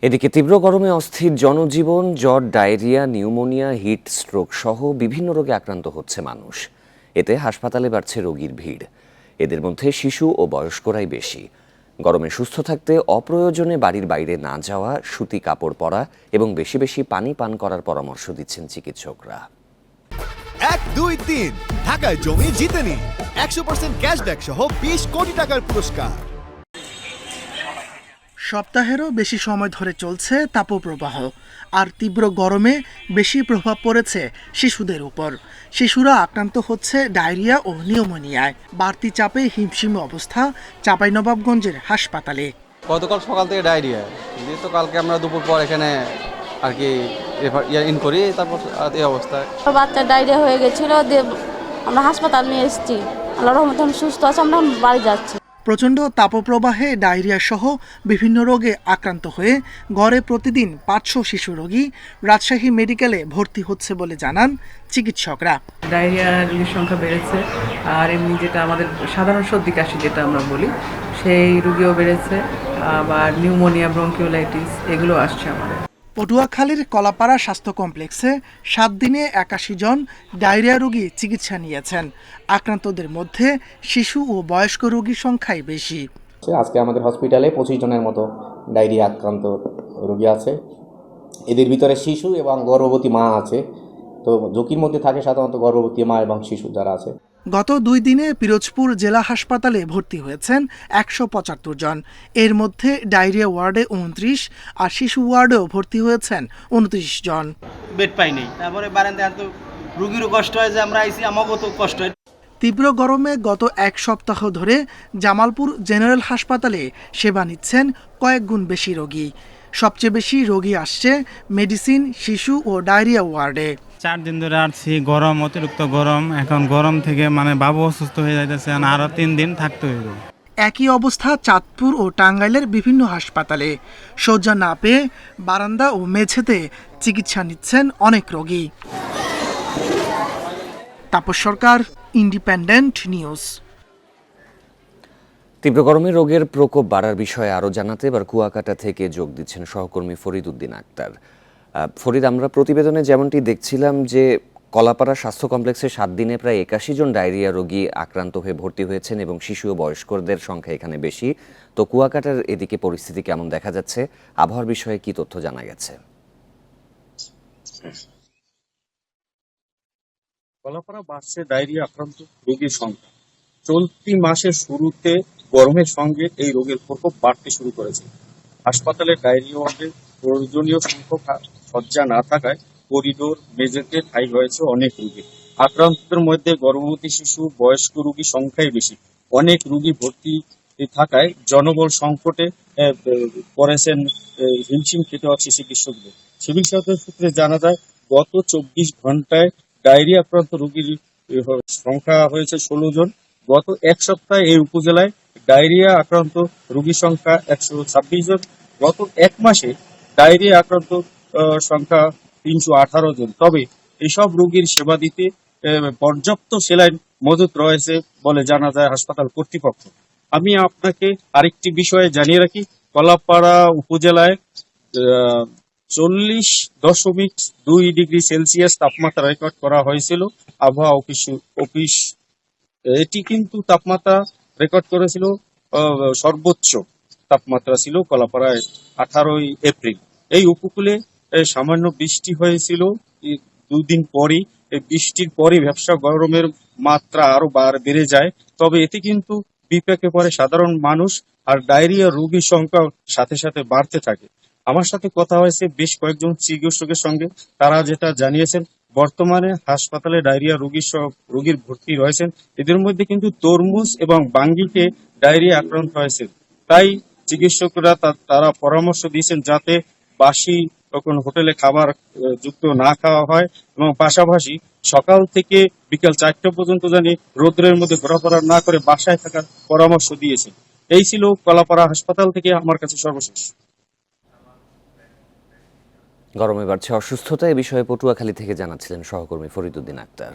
এদিকে তীব্র গরমে অস্থির জনজীবন, জ্বর, ডায়রিয়া, নিউমোনিয়া, হিট স্ট্রোক সহ বিভিন্ন রোগে আক্রান্ত হচ্ছে মানুষ। এতে হাসপাতালে বাড়ছে রোগীর ভিড়। এদের মধ্যে শিশু ও বয়স্করাই বেশি। গরমে সুস্থ থাকতে অপ্রয়োজনে বাড়ির বাইরে না যাওয়া, সুতি কাপড় পরা এবং বেশি বেশি পানি পান করার পরামর্শ দিচ্ছেন চিকিৎসকরা। 1, 2, 3 ঢাকায় জমি জিতে নিন 100% ক্যাশব্যাক সহ 20 কোটি টাকার পুরস্কার। সপ্তাহেরও বেশি সময় ধরে চলছে তাপপ্রবাহ, আর তীব্র গরমে বেশি প্রভাব পড়েছে শিশুদের উপর। শিশুরা আক্রান্ত হচ্ছে ডায়রিয়া ও নিউমোনিয়ায়। বাড়তি চাপে হিমশিম অবস্থা চাঁপাইনবাবগঞ্জের হাসপাতালে। গতকাল সকাল থেকে ডায়রিয়া, তো কালকে আমরা দুপুর পর এখানে আর কি ইন করি, তারপর এই অবস্থায় বাচ্চা ডায়রিয়া হয়ে গেছিল, দিয়ে আমরা হাসপাতাল নিয়ে এসেছি। আল্লাহর রহমতে আমি সুস্থ আছি, আমরা বাড়ি যাচ্ছি। প্রচণ্ড তাপপ্রবাহে ডায়রিয়া সহ বিভিন্ন রোগে আক্রান্ত হয়ে গড়ে প্রতিদিন 500 শিশু রোগী রাজশাহী মেডিকেলে ভর্তি হচ্ছে বলে জানান চিকিৎসকরা। ডায়রিয়া রোগীর সংখ্যা বেড়েছে, আর এমনি যেটা আমাদের সাধারণ সর্দি কাশি যেটা আমরা বলি সেই রোগীও বেড়েছে, আবার নিউমোনিয়া, ব্রঙ্কিওলাইটিস এগুলো আসছে আমাদের। পটুয়াখালীর কলাপাড়া স্বাস্থ্য কমপ্লেক্সে 7 দিনে 81 জন ডায়রিয়া রোগী চিকিৎসা নিয়েছেন। আক্রান্তদের মধ্যে শিশু ও বয়স্ক রোগীর সংখ্যাই বেশি। আজকে আমাদের হসপিটালে 25 জনের মতো ডায়রিয়া আক্রান্ত রোগী আছে। এদের ভিতরে শিশু এবং গর্ভবতী মা আছে। তো ঝুঁকির মধ্যে থাকে সাধারণত গর্ভবতী মা এবং শিশু যারা আছে। গত 2 দিনে পিরোজপুর জেলা হাসপাতালে ভর্তি হয়েছেন 175 জন। এর মধ্যে ডায়রিয়া ওয়ার্ডে 29 আর শিশু ওয়ার্ডেও ভর্তি হয়েছেন 29 জন। বেড পাই নেই, তারপরে বারান্দায় তো রোগীরও কষ্ট হয়, যে আমরা আইসি আমাকেও তো কষ্ট হয়। তীব্র গরমে গত 1 সপ্তাহ ধরে জামালপুর জেনারেল হাসপাতালে সেবা নিচ্ছেন কয়েক গুণ বেশি রোগী। সবচেয়ে বেশি রোগী আসছে মেডিসিন, শিশু ও ডায়রিয়া ওয়ার্ডে। 4 দিন ধরে আসছি, গরম, অতিরিক্ত গরম। এখন গরম থেকে বাবু অসুস্থ হয়ে যাইতেছে, আরো 3 দিন থাকতে হইব। একই অবস্থা চাঁদপুর ও টাঙ্গাইলের বিভিন্ন হাসপাতালে। শয্যা না পেয়ে বারান্দা ও মেঝেতে চিকিৎসা নিচ্ছেন অনেক রোগী। তাপস সরকার, ইন্ডিপেন্ডেন্ট নিউজ। তীব্র গরমে রোগের প্রকোপ বাড়ার বিষয়ে আরও জানাতে এবার কুয়াকাটা থেকে যোগ দিচ্ছেন সহকর্মী ফরিদ উদ্দিন আক্তার। ফরিদ, আমরা প্রতিবেদনে যেমনটি দেখছিলাম যে কলাপাড়া স্বাস্থ্য কমপ্লেক্সে 7 দিনে প্রায় 81 জন ডায়রিয়া রোগী আক্রান্ত হয়ে ভর্তি হয়েছেন এবং শিশু ও বয়স্কদের সংখ্যা এখানে বেশি। তো কুয়াকাটার এদিকে পরিস্থিতি কেমন দেখা যাচ্ছে? আবহাওয়ার বিষয়ে কি তথ্য জানা গেছে? কলাপাড়া বাড়ছে ডায়রিয়া আক্রান্ত রোগীর সংখ্যা। চলতি মাসের শুরুতে গরমের সঙ্গে এই রোগের প্রকোপ বাড়তে শুরু করেছে। হাসপাতালে ডায়রিয়া ওয়ার্ডে প্রয়োজনীয় সংখ্যক শয্যা না থাকায় করিডোর, মেঝেতে ঠাঁই হয়েছে অনেক রোগী। আক্রান্তদের মধ্যে গর্ভবতী শিশু, বয়স্ক রোগীর সংখ্যাই বেশি। অনেক রোগী ভর্তি থাকায় জনবল সংকটে পড়েছেন, হিমশিম খেতে হচ্ছে চিকিৎসকদের। সিভিল সার্জন সূত্রে জানা যায়, গত 24 ঘন্টায় ডায়রিয়া আক্রান্ত রোগীর সংখ্যা হয়েছে 16 জন। গত 1 সপ্তাহে এই উপজেলায় ডায়রিয়া আক্রান্ত রোগীর সংখ্যা 126 জন। গত 1 মাসে ডায়রিয়া আক্রান্ত সংখ্যা 318 জন। তবে এসব রোগীর সেবা দিতে পর্যাপ্ত সেলাইন মজুত রয়েছে বলে জানা যায় হাসপাতাল কর্তৃপক্ষ। আমি আপনাকে আরেকটি বিষয়ে জানিয়ে রাখি, কলাপাড়া উপজেলায় 40.2 ডিগ্রি সেলসিয়াস তাপমাত্রা রেকর্ড করা হয়েছিল। আবহাওয়া অফিস এটি কিন্তু তাপমাত্রা রেকর্ড করেছিল, সর্বোচ্চ তাপমাত্রা ছিল কলাপাড়ায় 18 এপ্রিল। এই উপকূলে সামান্য বৃষ্টি হয়েছিল 2 দিন পরই। এই বৃষ্টির পরই ব্যবসা গরমের মাত্রা আরো বেড়ে যায়। তবে এতে কিন্তু বিপাকে পড়ে সাধারণ মানুষ, আর ডায়রিয়া রোগীর সংখ্যা সাথে সাথে বাড়তে থাকে। আমার সাথে কথা হয়েছে বেশ কয়েকজন চিকিৎসকের সঙ্গে। তারা যেটা জানিয়েছেন, বর্তমানে হাসপাতালে ডায়রিয়া রোগীর ভর্তি রয়েছেন। এদের মধ্যে কিন্তু তরমুজ এবং বাঙ্গিতে ডায়রিয়া আক্রান্ত হয়েছে। তাই চিকিৎসকরা তারা পরামর্শ দিয়েছেন যাতে বাসি কোনো হোটেলে খাবার যুক্ত না খাওয়া হয়, এবং পাশাপাশি সকাল থেকে বিকাল 4টা পর্যন্ত জানি রোদ্রের মধ্যে ঘোরাফেরা না করে বাসায় থাকার পরামর্শ দিয়েছে। এই ছিল কলাপাড়া হাসপাতাল থেকে আমার কাছে সর্বশেষ। গরমে বাড়ছে অসুস্থতা, এ বিষয়ে পটুয়াখালী থেকে জানাচ্ছিলেন সহকর্মী ফরিদ উদ্দিন আক্তার।